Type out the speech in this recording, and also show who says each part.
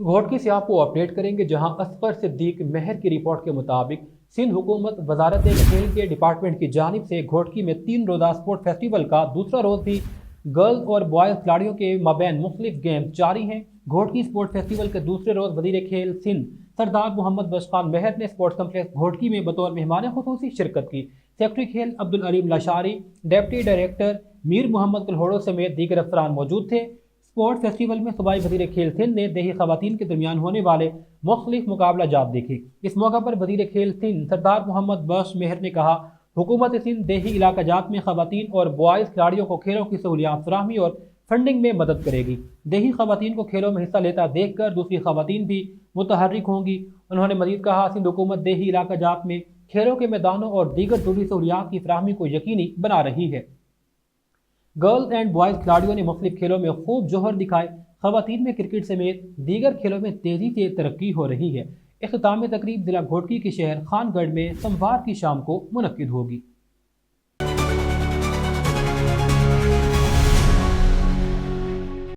Speaker 1: घोटकी से आपको अपडेट करेंगे, जहां असफर सिद्दीक महर की रिपोर्ट के मुताबिक सिंध हुकूमत वजारत खेल के डिपार्टमेंट की जानिब से घोटकी में 3 रोज़ा स्पोर्ट फेस्टिवल का दूसरा रोज़ भी गर्ल्स और बॉयज़ खिलाड़ियों के माबैन मुख्तलिफ गेम्स जारी हैं। घोटकी स्पोर्ट फेस्टिवल के दूसरे रोज़ वज़ीर खेल सिंध सरदार मोहम्मद बख्श खान महर ने स्पोर्ट्स कम्प्लेक्स घोटकी में बतौर मेहमान खुसूसी शिरकत की। सेक्रेटरी खेल अब्दुल अलीम लाशारी, डिप्टी डायरेक्टर मीर मोहम्मद कुल्होड़ो समेत दीगर अफसरान मौजूद थे। स्पोर्ट फेस्टिवल में सूबाई वज़ीर खेल सिंध ने देही खवातीन के दरमियान होने वाले मुख्तलिफ मुकाबला जात देखे। इस मौका पर वज़ीर खेल सिंध सरदार मोहम्मद बख्श महर ने कहा, हुकूमत सिंध देही इलाका जात में खवातीन और बॉयज़ खिलाड़ियों को खेलों की सहूलियात फराहमी और फंडिंग में मदद करेगी। देही खवातीन को खेलों में हिस्सा लेता देख कर दूसरी खवातीन भी मुतहर्रिक होंगी। उन्होंने मजीद कहा, सिंध हुकूमत देही इलाका जात में खेलों के मैदानों और दीगर ज़रूरी सहूलियात की फराहमी को यकीनी बना रही है। गर्ल्स एंड बॉयज़ खिलाड़ियों ने मुख्तलिफ खेलों में खूब जोहर दिखाए। खवातीन में क्रिकेट समेत दीगर खेलों में तेज़ी से तरक्की हो रही है। इख्तितामी तकरीब जिला घोटकी के शहर खानगढ़ में सोमवार की शाम को मुनक्किद होगी।